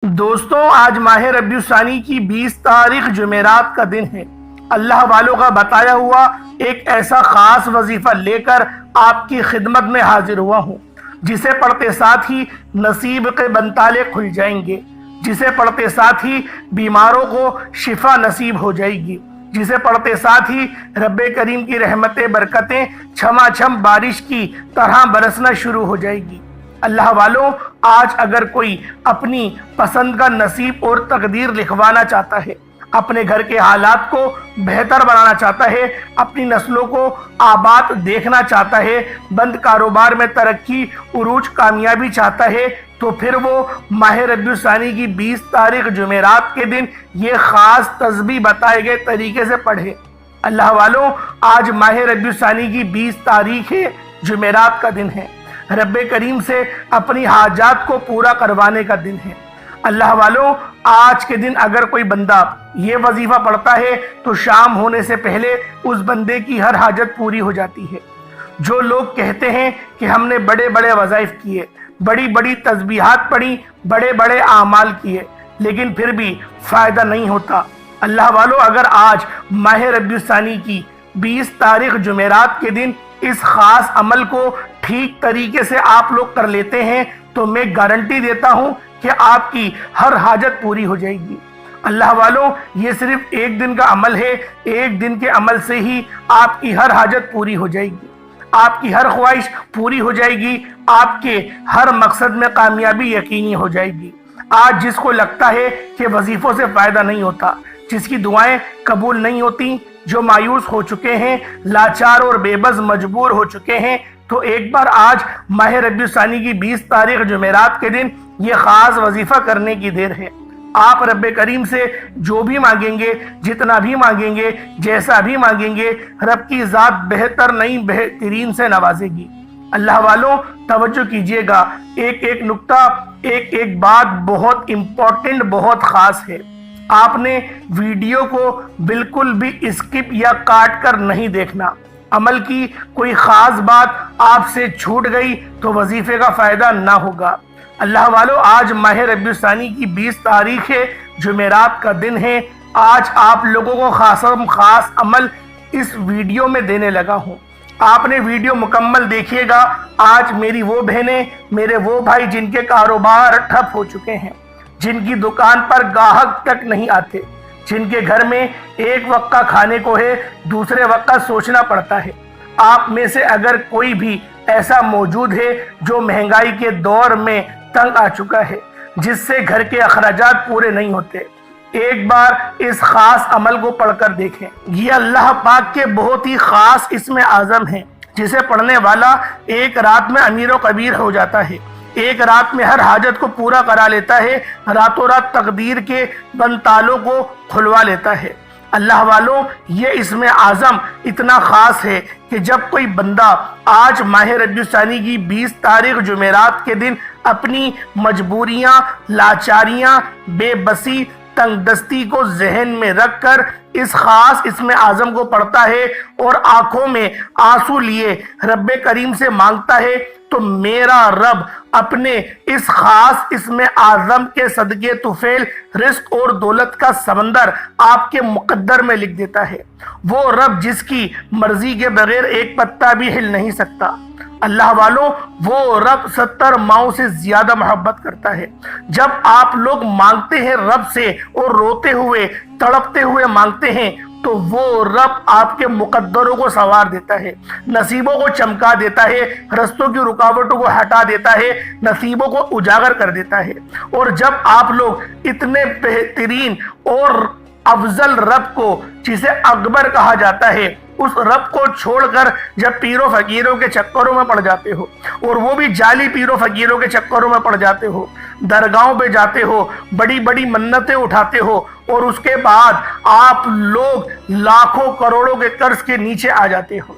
دوستوں، آج ماہ ربیع الثانی کی 20 تاریخ جمعرات کا دن ہے۔ اللہ والوں کا بتایا ہوا ایک ایسا خاص وظیفہ لے کر آپ کی خدمت میں حاضر ہوا ہوں، جسے پڑھتے ساتھ ہی نصیب کے بنتالے کھل جائیں گے، جسے پڑھتے ساتھ ہی بیماروں کو شفا نصیب ہو جائے گی، جسے پڑھتے ساتھ ہی رب کریم کی رحمتیں برکتیں چھما چھم بارش کی طرح برسنا شروع ہو جائے گی۔ اللہ والوں، آج اگر کوئی اپنی پسند کا نصیب اور تقدیر لکھوانا چاہتا ہے، اپنے گھر کے حالات کو بہتر بنانا چاہتا ہے، اپنی نسلوں کو آباد دیکھنا چاہتا ہے، بند کاروبار میں ترقی عروج کامیابی چاہتا ہے، تو پھر وہ ماہ ربیع الثانی کی 20 تاریخ جمعرات کے دن یہ خاص تسبیح بتائے گئے طریقے سے پڑھے۔ اللہ والوں، آج ماہ ربیع الثانی کی 20 تاریخ ہے، جمعرات کا دن ہے، رب کریم سے اپنی حاجات کو پورا کروانے کا دن ہے۔ اللہ والوں، آج کے دن اگر کوئی بندہ یہ وظیفہ پڑھتا ہے تو شام ہونے سے پہلے اس بندے کی ہر حاجت پوری ہو جاتی ہے۔ جو لوگ کہتے ہیں کہ ہم نے بڑے بڑے وظائف کیے، بڑی بڑی تسبیحات پڑھی، بڑے بڑے اعمال کیے، لیکن پھر بھی فائدہ نہیں ہوتا، اللہ والوں، اگر آج ماہ ربیع الثانی کی 20 تاریخ جمعرات کے دن اس خاص عمل کو ٹھیک طریقے سے آپ لوگ کر لیتے ہیں تو میں گارنٹی دیتا ہوں کہ آپ کی ہر حاجت پوری ہو جائے گی۔ اللہ والوں، یہ صرف ایک دن کا عمل ہے، ایک دن کے عمل سے ہی آپ کی ہر حاجت پوری ہو جائے گی، آپ کی ہر خواہش پوری ہو جائے گی، آپ کے ہر مقصد میں کامیابی یقینی ہو جائے گی۔ آج جس کو لگتا ہے کہ وظیفوں سے فائدہ نہیں ہوتا، جس کی دعائیں قبول نہیں ہوتی، جو مایوس ہو چکے ہیں، لاچار اور بے بس مجبور ہو چکے ہیں، تو ایک بار آج ماہ ربیع الثانی کی 20 تاریخ جمعرات کے دن یہ خاص وظیفہ کرنے کی دیر ہے۔ آپ رب کریم سے جو بھی مانگیں گے، جتنا بھی مانگیں گے، جیسا بھی مانگیں گے، رب کی ذات بہتر نہیں بہترین سے نوازے گی۔ اللہ والوں، توجہ کیجئے گا، ایک ایک نقطہ، ایک ایک بات بہت امپورٹنٹ، بہت خاص ہے۔ آپ نے ویڈیو کو بالکل بھی اسکپ یا کاٹ کر نہیں دیکھنا۔ عمل کی کوئی خاص بات آپ سے چھوٹ گئی تو وظیفے کا فائدہ نہ ہوگا۔ اللہ والوں، آج ماہ ربیع الثانی کی 20 تاریخ ہے، جمعرات کا دن ہے۔ آج آپ لوگوں کو خاص عمل اس ویڈیو میں دینے لگا ہوں۔ آپ نے ویڈیو مکمل دیکھیے گا۔ آج میری وہ بہنیں، میرے وہ بھائی جن کے کاروبار ٹھپ ہو چکے ہیں، جن کی دکان پر گاہک تک نہیں آتے، جن کے گھر میں ایک وقت کا کھانے کو ہے، دوسرے وقت کا سوچنا پڑتا ہے، آپ میں سے اگر کوئی بھی ایسا موجود ہے جو مہنگائی کے دور میں تنگ آ چکا ہے، جس سے گھر کے اخراجات پورے نہیں ہوتے، ایک بار اس خاص عمل کو پڑھ کر دیکھیں۔ یہ اللہ پاک کے بہت ہی خاص اسم اعظم ہے، جسے پڑھنے والا ایک رات میں امیر و کبیر ہو جاتا ہے، ایک رات میں ہر حاجت کو پورا کرا لیتا ہے، راتوں رات تقدیر کے بند تالوں کو کھلوا لیتا ہے۔ اللہ والوں، یہ اسم اعظم اتنا خاص ہے کہ جب کوئی بندہ آج ماہ ربیع الثانی کی 20 تاریخ جمعرات کے دن اپنی مجبوریاں، لاچاریاں، بے بسی، تنگ دستی کو ذہن میں رکھ کر اس خاص اسم اعظم کو پڑھتا ہے اور آنکھوں میں آنسو لیے رب کریم سے مانگتا ہے، تو میرا رب اپنے اس خاص اسم اعظم کے صدقے طفیل رزق اور دولت کا سمندر آپ کے مقدر میں لکھ دیتا ہے۔ وہ رب جس کی مرضی کے بغیر ایک پتا بھی ہل نہیں سکتا۔ اللہ والوں، وہ رب 70 ماؤں سے زیادہ محبت کرتا ہے۔ جب آپ لوگ مانگتے ہیں رب سے اور روتے ہوئے، تڑپتے ہوئے مانگتے ہیں، تو وہ رب آپ کے مقدروں کو سنوار دیتا ہے، نصیبوں کو چمکا دیتا ہے، رستوں کی رکاوٹوں کو ہٹا دیتا ہے، نصیبوں کو اجاگر کر دیتا ہے۔ اور جب آپ لوگ اتنے بہترین اور افضل رب کو، جسے اکبر کہا جاتا ہے، اس رب کو چھوڑ کر جب پیر و فقیروں کے چکروں میں پڑ جاتے ہو، اور وہ بھی جعلی پیر و فقیروں کے چکروں میں پڑ جاتے ہو، درگاہوں پہ جاتے ہو، بڑی بڑی منتیں اٹھاتے ہو، اور اس کے بعد آپ لوگ لاکھوں کروڑوں کے قرض کے نیچے آ جاتے ہو،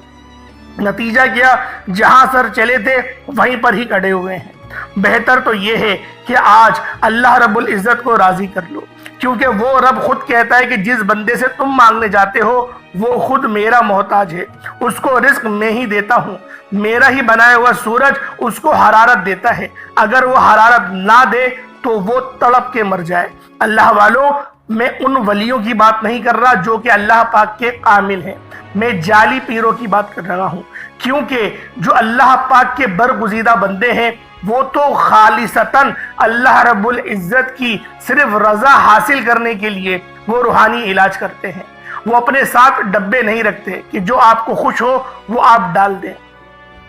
نتیجہ کیا؟ جہاں سر چلے تھے وہیں پر ہی کھڑے ہوئے ہیں۔ بہتر تو یہ ہے کہ آج اللہ رب العزت کو راضی کر لو، کیونکہ وہ رب خود کہتا ہے کہ جس بندے سے تم مانگنے جاتے ہو وہ خود میرا محتاج ہے، اس کو رزق میں ہی دیتا ہوں، میرا ہی بنایا ہوا سورج اس کو حرارت دیتا ہے، اگر وہ حرارت نہ دے تو وہ تڑپ کے مر جائے۔ اللہ والوں، میں ان ولیوں کی بات نہیں کر رہا جو کہ اللہ پاک کے عامل ہیں، میں جعلی پیروں کی بات کر رہا ہوں، کیونکہ جو اللہ پاک کے برگزیدہ بندے ہیں وہ تو خالصتاً اللہ رب العزت کی صرف رضا حاصل کرنے کے لیے وہ روحانی علاج کرتے ہیں۔ وہ اپنے ساتھ ڈبے نہیں رکھتے کہ جو آپ کو خوش ہو وہ آپ ڈال دیں۔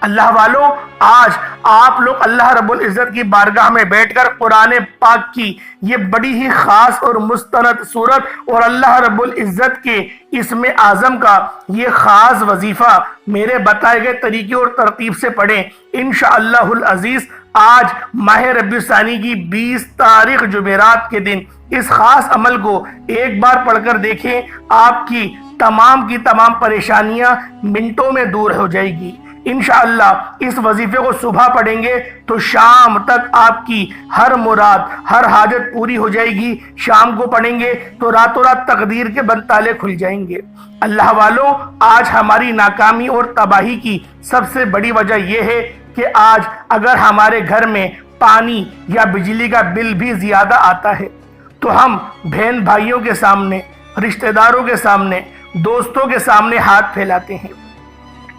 اللہ والوں، آج آپ لوگ اللہ رب العزت کی بارگاہ میں بیٹھ کر قرآن پاک کی یہ بڑی ہی خاص اور مستند صورت اور اللہ رب العزت کے اسم اعظم کا یہ خاص وظیفہ میرے بتائے گئے طریقے اور ترتیب سے پڑھیں۔ انشاءاللہ العزیز آج ماہ ربیع الثانی کی 20 تاریخ جمعرات کے دن اس خاص عمل کو ایک بار پڑھ کر دیکھیں، آپ کی تمام پریشانیاں منٹوں میں دور ہو جائے گی۔ انشاءاللہ اس وظیفے کو صبح پڑھیں گے تو شام تک آپ کی ہر مراد، ہر حاجت پوری ہو جائے گی۔ شام کو پڑھیں گے تو راتوں رات تقدیر کے بند تالے کھل جائیں گے۔ اللہ والوں، آج ہماری ناکامی اور تباہی کی سب سے بڑی وجہ یہ ہے کہ آج اگر ہمارے گھر میں پانی یا بجلی کا بل بھی زیادہ آتا ہے تو ہم بہن بھائیوں کے سامنے، رشتہ داروں کے سامنے، دوستوں کے سامنے ہاتھ پھیلاتے ہیں۔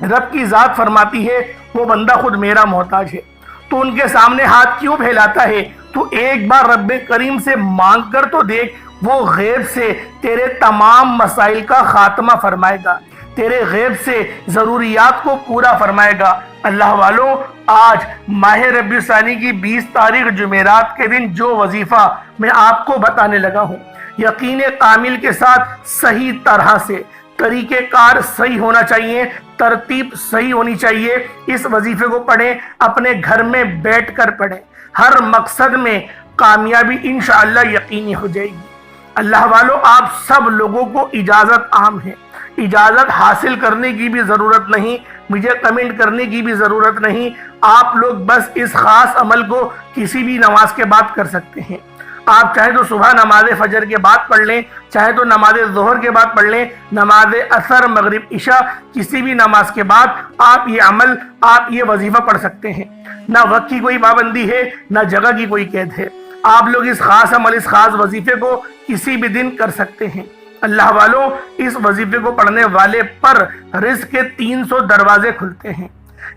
رب کی ذات فرماتی ہے وہ بندہ خود میرا محتاج ہے، تو ان کے سامنے ہاتھ کیوں پھیلاتا ہے؟ تو ایک بار رب کریم سے مانگ کر تو دیکھ، وہ غیب سے تیرے تمام مسائل کا خاتمہ فرمائے گا، تیرے غیب سے ضروریات کو پورا فرمائے گا۔ اللہ والوں، آج ماہ ربیع الثانی کی 20 تاریخ جمعرات کے دن جو وظیفہ میں آپ کو بتانے لگا ہوں، یقین کامل کے ساتھ صحیح طرح سے طریقہ کار صحیح ہونا چاہیے، ترتیب صحیح ہونی چاہیے۔ اس وظیفے کو پڑھیں، اپنے گھر میں بیٹھ کر پڑھیں، ہر مقصد میں کامیابی انشاءاللہ یقینی ہو جائے گی۔ اللہ والوں، آپ سب لوگوں کو اجازت عام ہے، اجازت حاصل کرنے کی بھی ضرورت نہیں، مجھے کمنٹ کرنے کی بھی ضرورت نہیں۔ آپ لوگ بس اس خاص عمل کو کسی بھی نماز کے بعد کر سکتے ہیں۔ آپ چاہے تو صبح نماز فجر کے بعد پڑھ لیں، چاہے تو نماز ظہر کے بعد پڑھ لیں، نماز عصر، مغرب، عشاء، کسی بھی نماز کے بعد آپ یہ عمل، آپ یہ وظیفہ پڑھ سکتے ہیں۔ نہ وقت کی کوئی پابندی ہے، نہ جگہ کی کوئی قید ہے۔ آپ لوگ اس خاص عمل، اس خاص وظیفے کو کسی بھی دن کر سکتے ہیں۔ اللہ والوں، اس وظیفے کو پڑھنے والے پر رزق کے 300 دروازے کھلتے ہیں۔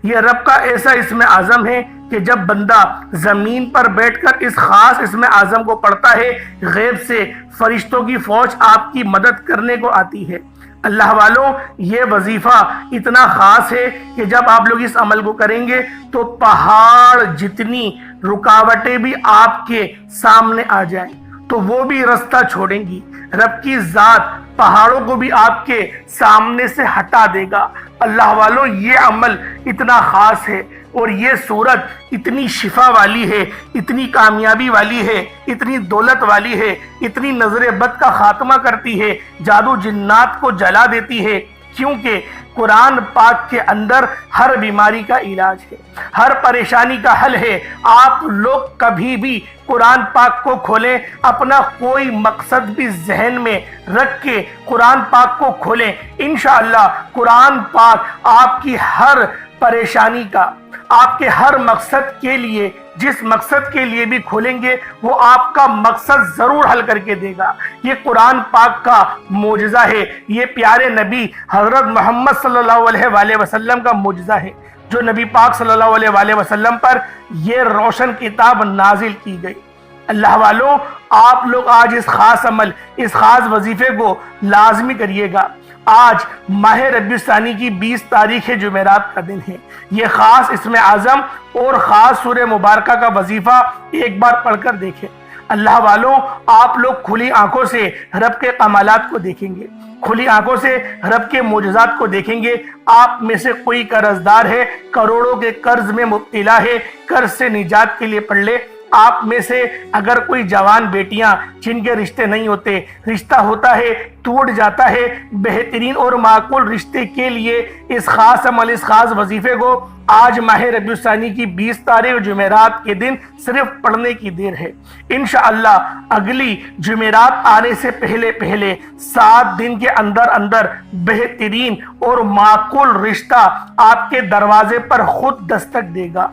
یہ رب کا ایسا اسم اعظم ہے کہ جب بندہ زمین پر بیٹھ کر اس خاص اسم اعظم کو پڑھتا ہے، غیب سے فرشتوں کی فوج آپ کی مدد کرنے کو آتی ہے۔ اللہ والوں، یہ وظیفہ اتنا خاص ہے کہ جب آپ لوگ اس عمل کو کریں گے تو پہاڑ جتنی رکاوٹیں بھی آپ کے سامنے آ جائیں تو وہ بھی رستہ چھوڑیں گی۔ رب کی ذات پہاڑوں کو بھی آپ کے سامنے سے ہٹا دے گا۔ اللہ والوں، یہ عمل اتنا خاص ہے اور یہ صورت اتنی شفا والی ہے، اتنی کامیابی والی ہے، اتنی دولت والی ہے، اتنی نظر بد کا خاتمہ کرتی ہے، جادو جنات کو جلا دیتی ہے، کیونکہ قرآن پاک کے اندر ہر بیماری کا علاج ہے، ہر پریشانی کا حل ہے۔ آپ لوگ کبھی بھی قرآن پاک کو کھولیں، اپنا کوئی مقصد بھی ذہن میں رکھ کے قرآن پاک کو کھولیں، انشاءاللہ قرآن پاک آپ کی ہر پریشانی کا، آپ کے ہر مقصد کے لیے، جس مقصد کے لیے بھی کھولیں گے وہ آپ کا مقصد ضرور حل کر کے دے گا۔ یہ قرآن پاک کا معجزہ ہے، یہ پیارے نبی حضرت محمد صلی اللہ علیہ وآلہ وسلم کا معجزہ ہے، جو نبی پاک صلی اللہ علیہ وآلہ وسلم پر یہ روشن کتاب نازل کی گئی۔ اللہ والوں، آپ لوگ آج اس خاص عمل، اس خاص وظیفے کو لازمی کریے گا۔ آج ماہ ربیع الثانی کی 20 تاریخ جمعرات کا دن ہے۔ یہ خاص اسم اعظم اور خاص سورہ مبارکہ کا وظیفہ ایک بار پڑھ کر دیکھیں۔ اللہ والوں، آپ لوگ کھلی آنکھوں سے رب کے کمالات کو دیکھیں گے، کھلی آنکھوں سے رب کے معجزات کو دیکھیں گے۔ آپ میں سے کوئی قرض دار ہے، کروڑوں کے قرض میں مبتلا ہے، قرض سے نجات کے لیے پڑھ لے۔ آپ میں سے اگر کوئی جوان بیٹیاں جن کے رشتے نہیں ہوتے، رشتہ ہوتا ہے ٹوٹ جاتا ہے، بہترین اور معقول رشتے کے لیے اس خاص عمل، اس خاص وظیفے کو آج ماہ ربیع الثانی کی 20 تاریخ جمعرات کے دن صرف پڑھنے کی دیر ہے۔ انشاءاللہ اگلی جمعرات آنے سے پہلے 7 دن کے اندر بہترین اور معقول رشتہ آپ کے دروازے پر خود دستک دے گا۔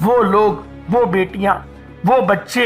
وہ لوگ، وہ بیٹیاں، وہ بچے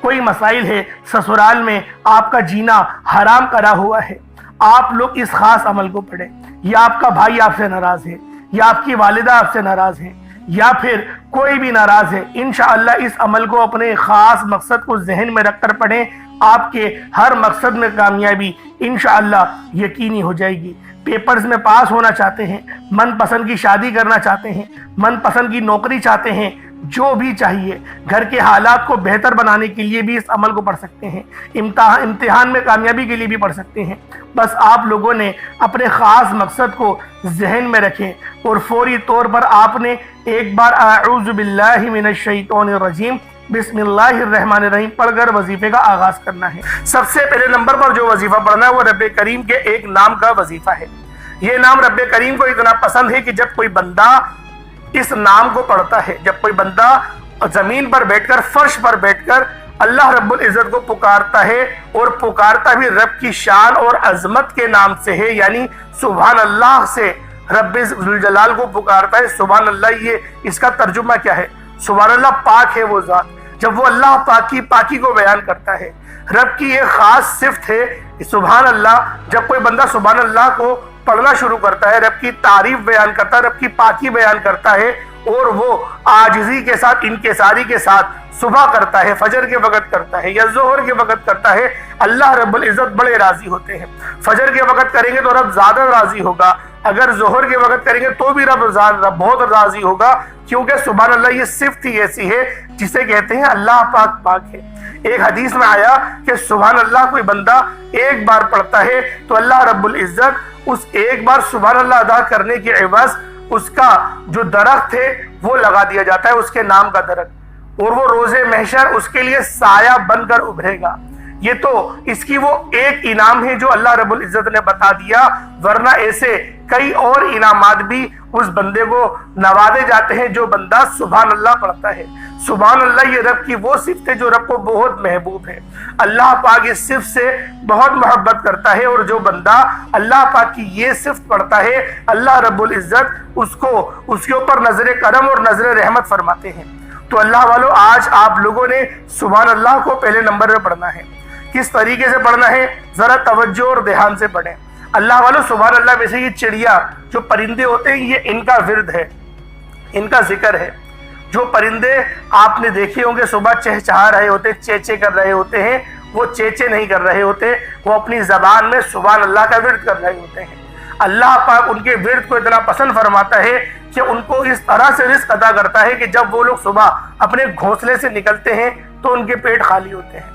کوئی مسائل ہے، سسرال میں آپ کا جینا حرام کرا ہوا ہے، آپ لوگ اس خاص عمل کو پڑھیں، یا آپ کا بھائی آپ سے ناراض ہے، یا آپ کی والدہ آپ سے ناراض ہے، یا پھر کوئی بھی ناراض ہے، انشاءاللہ اس عمل کو اپنے خاص مقصد کو ذہن میں رکھ کر پڑھیں، آپ کے ہر مقصد میں کامیابی انشاءاللہ یقینی ہو جائے گی۔ پیپرز میں پاس ہونا چاہتے ہیں، من پسند کی شادی کرنا چاہتے ہیں، من پسند کی نوکری چاہتے ہیں، جو بھی چاہیے، گھر کے حالات کو بہتر بنانے کے لیے بھی اس عمل کو پڑھ سکتے ہیں، امتحان میں کامیابی کے لیے بھی پڑھ سکتے ہیں۔ بس آپ لوگوں نے اپنے خاص مقصد کو ذہن میں رکھیں اور فوری طور پر آپ نے ایک بار اعوذ باللہ من الشیطان الرجیم بسم اللہ الرحمن الرحیم پڑھ کر وظیفے کا آغاز کرنا ہے۔ سب سے پہلے نمبر پر جو وظیفہ پڑھنا ہے وہ رب کریم کے ایک نام کا وظیفہ ہے۔ یہ نام رب کریم کو اتنا پسند ہے کہ جب کوئی بندہ اس نام کو پڑھتا ہے، جب کوئی بندہ زمین پر بیٹھ کر، فرش پر بیٹھ کر اللہ رب العزت کو پکارتا ہے، اور پکارتا بھی رب کی شان اور عظمت کے نام سے ہے، یعنی سبحان اللہ سے رب ذوالجلال کو پکارتا ہے۔ سبحان اللہ، یہ اس کا ترجمہ کیا ہے؟ سبحان اللہ، پاک ہے وہ ذات۔ جب وہ اللہ پاک کی پاکی کو بیان کرتا ہے، رب کی ایک خاص صفت ہے سبحان اللہ، جب کوئی بندہ سبحان اللہ کو پڑھنا شروع کرتا ہے، رب کی تعریف بیان کرتا ہے، رب کی پاکی بیان کرتا ہے، اور وہ عاجزی کے ساتھ، انکساری کے ساتھ صبح کرتا ہے، فجر کے وقت کرتا ہے، یا ظہر کے وقت کرتا ہے، اللہ رب العزت بڑے راضی ہوتے ہیں۔ فجر کے وقت کریں گے تو رب زیادہ راضی ہوگا، اگر ظہر کے وقت کریں گے تو بھی رب بہت راضی ہوگا، کیونکہ سبحان اللہ یہ صفت ہی ایسی ہے جسے کہتے ہیں اللہ پاک پاک ہے۔ ایک حدیث میں آیا کہ سبحان اللہ کوئی بندہ ایک بار پڑھتا ہے تو اللہ رب العزت اس ایک بار سبحان اللہ ادا کرنے کے عوض اس کا جو درخت ہے وہ لگا دیا جاتا ہے، اس کے نام کا درخت، اور وہ روز محشر اس کے لیے سایہ بن کر ابھرے گا۔ یہ تو اس کی وہ ایک انعام ہے جو اللہ رب العزت نے بتا دیا، ورنہ ایسے کئی اور انعامات بھی اس بندے کو نوازے جاتے ہیں جو بندہ سبحان اللہ پڑھتا ہے۔ سبحان اللہ یہ رب کی وہ صفت ہے جو رب کو بہت محبوب ہے، اللہ پاک اس صفت سے بہت محبت کرتا ہے، اور جو بندہ اللہ پاک کی یہ صفت پڑھتا ہے اللہ رب العزت اس کے اوپر نظر کرم اور نظر رحمت فرماتے ہیں۔ تو اللہ والو، آج آپ لوگوں نے سبحان اللہ کو پہلے نمبر پہ پڑھنا ہے۔ کس طریقے سے پڑھنا ہے؟ ذرا توجہ اور دھیان سے پڑھیں۔ اللہ والو، سبحان اللہ میں سے یہ چڑیا جو پرندے ہوتے ہیں، یہ ان کا ورد ہے، ان کا ذکر ہے۔ جو پرندے آپ نے دیکھے ہوں گے صبح چہچہا رہے ہوتے، چیچے کر رہے ہوتے ہیں، وہ چیچے نہیں کر رہے ہوتے، وہ اپنی زبان میں سبحان اللہ کا ورد کر رہے ہوتے ہیں۔ اللہ پاک ان کے ورد کو اتنا پسند فرماتا ہے کہ ان کو اس طرح سے رزق عطا کرتا ہے کہ جب وہ لوگ صبح اپنے گھونسلے سے نکلتے ہیں تو ان کے پیٹ خالی ہوتے ہیں،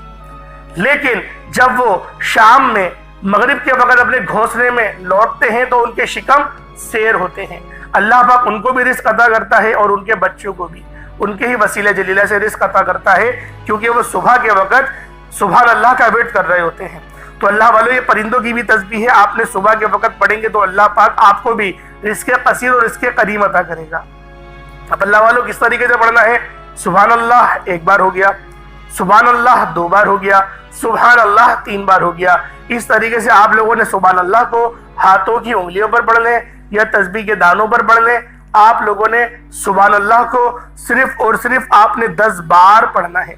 لیکن جب وہ شام میں مغرب کے وقت اپنے گھونسلے میں لوٹتے ہیں تو ان کے شکم سیر ہوتے ہیں۔ اللہ پاک ان کو بھی رزق عطا کرتا ہے اور ان کے بچوں کو بھی ان کے ہی وسیلہ جلیلہ سے رزق عطا کرتا ہے، کیونکہ وہ صبح کے وقت سبحان اللہ کا ورد کر رہے ہوتے ہیں۔ تو اللہ والو، یہ پرندوں کی بھی تسبیح ہے، آپ نے صبح کے وقت پڑھیں گے تو اللہ پاک آپ کو بھی رزق قصیر اور رزق کریم عطا کرے گا۔ اب اللہ والو کس طریقے سے پڑھنا ہے؟ سبحان اللہ ایک بار ہو گیا، سبحان اللہ دو بار ہو گیا، سبحان اللہ تین بار ہو گیا۔ اس طریقے سے آپ لوگوں نے سبحان اللہ کو ہاتھوں کی انگلیوں پر پڑھ لیں یا تسبیح کے دانوں پر پڑھ لیں۔ آپ لوگوں نے سبحان اللہ کو صرف اور صرف آپ نے 10 بار پڑھنا ہے،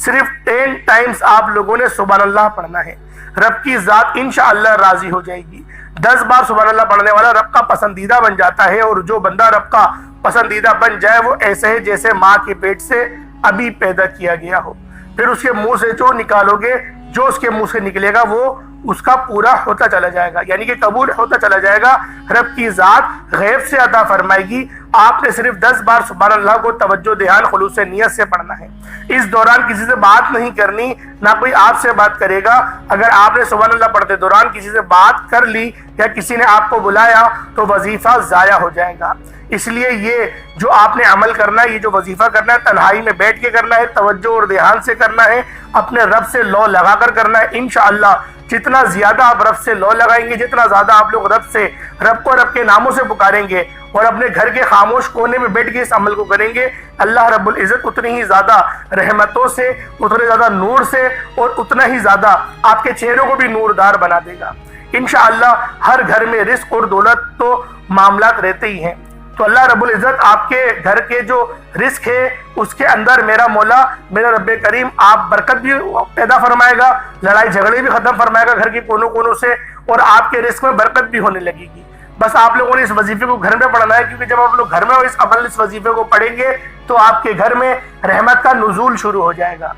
صرف 10 ٹائمز آپ لوگوں نے سبحان اللہ پڑھنا ہے۔ رب کی ذات انشاءاللہ راضی ہو جائے گی۔ 10 بار سبحان اللہ پڑھنے والا رب کا پسندیدہ بن جاتا ہے، اور جو بندہ رب کا پسندیدہ بن جائے وہ ایسے ہے جیسے ماں کے پیٹ سے ابھی پیدا کیا گیا ہو۔ پھر اس کے منہ سے جو نکالو گے، جو اس کے منہ سے نکلے گا وہ اس کا پورا ہوتا چلا جائے گا، یعنی کہ قبول ہوتا چلا جائے گا۔ رب کی ذات غیب سے عطا فرمائے گی۔ آپ نے صرف 10 بار سبحان اللہ کو توجہ دھیان خلوص نیت سے پڑھنا ہے۔ اس دوران کسی سے بات نہیں کرنی، نہ کوئی آپ سے بات کرے گا۔ اگر آپ نے سبحان اللہ پڑھتے دوران کسی سے بات کر لی یا کسی نے آپ کو بلایا تو وظیفہ ضائع ہو جائے گا۔ اس لیے یہ جو آپ نے عمل کرنا ہے، یہ جو وظیفہ کرنا ہے، تنہائی میں بیٹھ کے کرنا ہے، توجہ اور دھیان سے کرنا ہے، اپنے رب سے لو لگا کر کرنا ہے۔ انشاءاللہ جتنا زیادہ آپ رب سے لو لگائیں گے، جتنا زیادہ آپ لوگ رب کو رب کے ناموں سے پکاریں گے اور اپنے گھر کے خاموش کونے میں بیٹھ کے اس عمل کو کریں گے، اللہ رب العزت اتنی ہی زیادہ رحمتوں سے، اتنے زیادہ نور سے اور اتنا ہی زیادہ آپ کے چہروں کو بھی نوردار بنا دے گا۔ انشاءاللہ ہر گھر میں رزق اور دولت تو معاملات رہتے ہی ہیں، تو اللہ رب العزت آپ کے گھر کے جو رزق ہے اس کے اندر میرا مولا میرا رب کریم آپ برکت بھی پیدا فرمائے گا، لڑائی جھگڑے بھی ختم فرمائے گا گھر کے کونوں کونوں سے، اور آپ کے رزق میں برکت بھی ہونے لگے گی۔ بس آپ لوگوں نے اس وظیفے کو گھر میں پڑھنا ہے، کیونکہ جب آپ لوگ گھر میں اس وظیفے کو پڑھیں گے تو آپ کے گھر میں رحمت کا نزول شروع ہو جائے گا،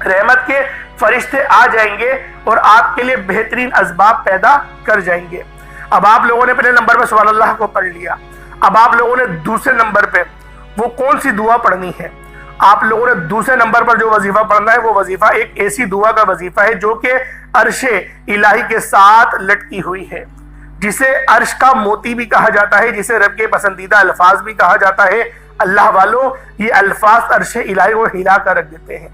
رحمت کے فرشتے آ جائیں گے اور آپ کے لیے بہترین اسباب پیدا کر جائیں گے۔ اب آپ لوگوں نے پہلے نمبر پہ سبحان اللہ کو پڑھ لیا، اب آپ لوگوں نے دوسرے نمبر پہ وہ کون سی دعا پڑھنی ہے؟ آپ لوگوں نے دوسرے نمبر پر جو وظیفہ پڑھنا ہے وہ وظیفہ ایک ایسی دعا کا وظیفہ ہے جو کہ عرش الہی کے ساتھ لٹکی ہوئی ہے، جسے عرش کا موتی بھی کہا جاتا ہے، جسے رب کے پسندیدہ الفاظ بھی کہا جاتا ہے۔ اللہ والوں، یہ الفاظ عرش الہی کو ہلا کر رکھ دیتے ہیں۔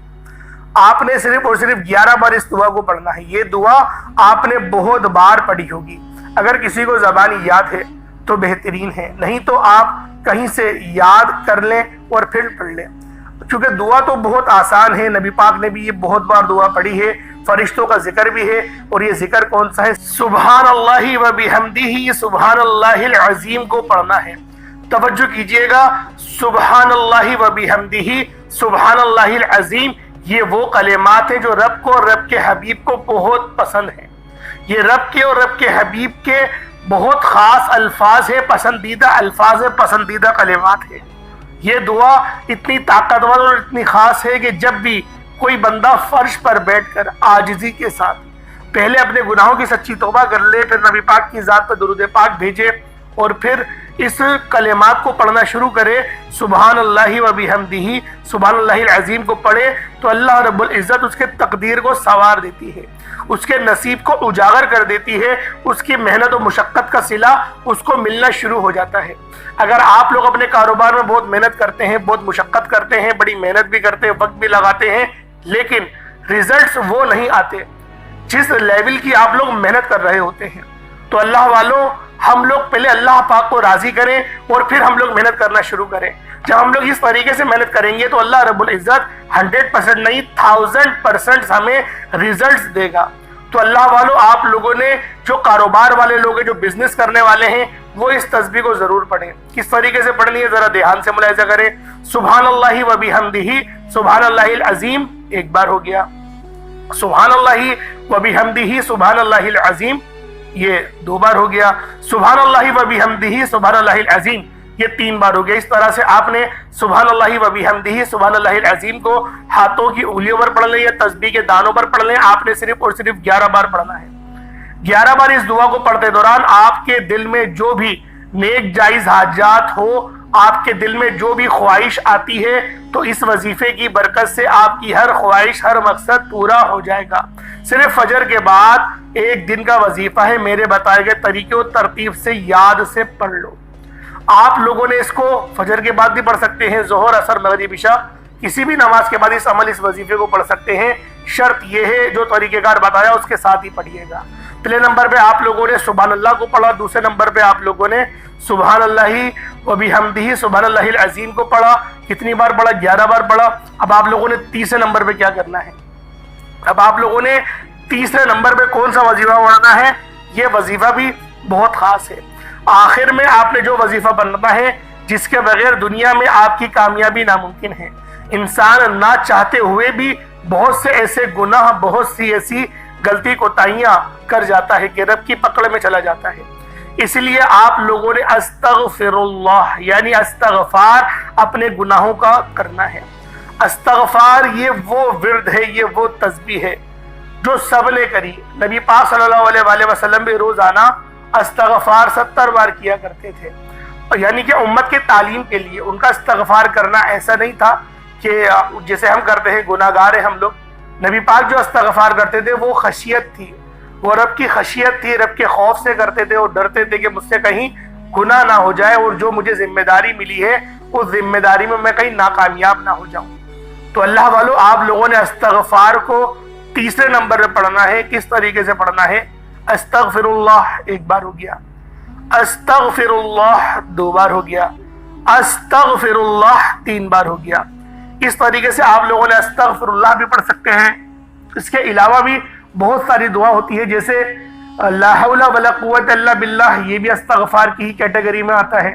آپ نے صرف اور صرف 11 بار اس دعا کو پڑھنا ہے۔ یہ دعا آپ نے بہت بار پڑھی ہوگی، اگر کسی کو زبانی یاد ہے تو بہترین ہے، نہیں تو آپ کہیں سے یاد کر لیں اور پھر پڑھ لیں، کیونکہ دعا تو بہت آسان ہے۔ نبی پاک نے بھی یہ بہت بار دعا پڑھی ہے، فرشتوں کا ذکر بھی ہے، اور یہ ذکر کون سا ہے؟ سبحان اللہ و بحمدہ، سبحان اللہ العظیم کو پڑھنا ہے۔ توجہ کیجئے گا، سبحان اللہ و بحمدہ، سبحان اللہ العظیم، یہ وہ کلمات ہیں جو رب کو اور رب کے حبیب کو بہت پسند ہیں۔ یہ رب کے اور رب کے حبیب کے بہت خاص الفاظ ہیں، پسندیدہ الفاظ ہیں، پسندیدہ کلمات ہیں۔ یہ دعا اتنی طاقتور اور اتنی خاص ہے کہ جب بھی کوئی بندہ فرش پر بیٹھ کر عاجزی کے ساتھ پہلے اپنے گناہوں کی سچی توبہ کر لے، پھر نبی پاک کی ذات پر درود پاک بھیجے اور پھر اس کلمات کو پڑھنا شروع کرے، سبحان اللہ و بحمدہ، سبحان اللہ العظیم کو پڑھے، تو اللہ رب العزت اس کے تقدیر کو سنوار دیتی ہے، اس کے نصیب کو اجاگر کر دیتی ہے، اس کی محنت و مشقت کا صلہ اس کو ملنا شروع ہو جاتا ہے۔ اگر آپ لوگ اپنے کاروبار میں بہت محنت کرتے ہیں، بہت مشقت کرتے ہیں، بڑی محنت بھی کرتے ہیں، وقت بھی لگاتے ہیں، لیکن ریزلٹس وہ نہیں آتے جس لیول کی آپ لوگ محنت کر رہے ہوتے ہیں، تو اللہ والوں، ہم لوگ پہلے اللہ پاک کو راضی کریں اور پھر ہم لوگ محنت کرنا شروع کریں۔ جب ہم لوگ اس طریقے سے محنت کریں گے تو اللہ رب العزت 100% نہیں 1000% ہمیں ریزلٹس دے گا۔ تو اللہ والوں، آپ لوگوں نے جو کاروبار والے لوگ ہیں، جو بزنس کرنے والے ہیں، وہ اس تسبیح کو ضرور پڑھیں۔ کس طریقے سے پڑھنی ہے ذرا دھیان سے ملاحظہ کریں۔ سبحان اللہ و بحمدہ، سبحان اللہ العظیم ایک بار ہو گیا، سبحان اللہ و بحمدہ، سبحان اللہ العظیم یہ 2 بار ہو گیا، سبحان اللہ و بحمدہ، سبحان اللہ العظیم یہ 3 بار ہو گیا۔ اس طرح سے آپ نے سبحان اللہ و بحمدہ، سبحان اللہ العظیم کو ہاتھوں کی انگلیوں پر پڑھ لیں یا تسبیح کے دانوں پر پڑھ لیں۔ آپ نے صرف اور صرف 11 بار پڑھنا ہے۔ 11 بار اس دعا کو پڑھتے دوران آپ کے دل میں جو بھی نیک جائز حاجات ہو، آپ کے دل میں جو بھی خواہش آتی ہے، تو اس وظیفے کی برکت سے آپ کی ہر خواہش، ہر مقصد پورا ہو جائے گا۔ صرف فجر کے بعد 1 دن کا وظیفہ ہے، میرے بتائے گئے طریقے و ترتیب سے یاد سے پڑھ لو۔ آپ لوگوں نے اس کو فجر کے بعد بھی پڑھ سکتے ہیں، ظہر، عصر، مغرب، عشاء، کسی بھی نماز کے بعد اس وظیفے کو پڑھ سکتے ہیں۔ شرط یہ ہے جو طریقہ کار بتایا اس کے ساتھ ہی پڑھیے گا۔ پہلے نمبر پہ آپ لوگوں نے سبحان اللہ کو پڑھا، دوسرے نمبر پہ آپ لوگوں نے سبحان اللہ و بحمدہ، سبحان اللہ العظیم کو پڑھا۔ کتنی بار پڑھا؟ 11 بار پڑھا۔ اب آپ لوگوں نے تیسرے نمبر پہ کیا کرنا ہے؟ اب آپ لوگوں نے تیسرے نمبر پہ کون سا وظیفہ پڑھنا ہے؟ یہ وظیفہ بھی بہت خاص ہے۔ آخر میں آپ نے جو وظیفہ پڑھنا ہے جس کے بغیر دنیا میں آپ کی کامیابی ناممکن ہے۔ انسان نہ چاہتے ہوئے بھی بہت سے ایسے گناہ، بہت سی ایسی غلطی کوتاہیاں کر جاتا ہے کہ رب کی پکڑ میں چلا جاتا ہے۔ اس لیے آپ لوگوں نے استغفر اللہ یعنی استغفار اپنے گناہوں کا کرنا ہے۔ استغفار یہ وہ ورد ہے، یہ وہ تسبیح ہے جو سب نے کری۔ نبی پاک صلی اللہ علیہ وآلہ وسلم بھی روزانہ استغفار 70 بار کیا کرتے تھے، یعنی کہ امت کے تعلیم کے لیے ان کا استغفار کرنا ایسا نہیں تھا کہ جیسے ہم کرتے ہیں، گناہ گار ہیں ہم لوگ۔ نبی پاک جو استغفار کرتے تھے وہ خشیت تھی، وہ رب کی خشیت تھی، رب کے خوف سے کرتے تھے، اور ڈرتے تھے کہ مجھ سے کہیں گناہ نہ ہو جائے اور جو مجھے ذمہ داری ملی ہے اس ذمہ داری میں کہیں ناکامیاب نہ ہو جاؤں۔ تو اللہ والوں، آپ لوگوں نے استغفار کو تیسرے نمبر پہ پڑھنا ہے۔ کس طریقے سے پڑھنا ہے؟ استغفر اللہ 1 بار ہو گیا، استغفر اللہ 2 بار ہو گیا، استغفر اللہ 3 بار ہو گیا۔ اس طریقے سے آپ لوگوں نے استغفر اللہ بھی پڑھ سکتے ہیں۔ اس کے علاوہ بھی بہت ساری دعا ہوتی ہے، جیسے لا حول ولا قوت الا باللہ، یہ بھی استغفار کی ہی کیٹیگری میں آتا ہے۔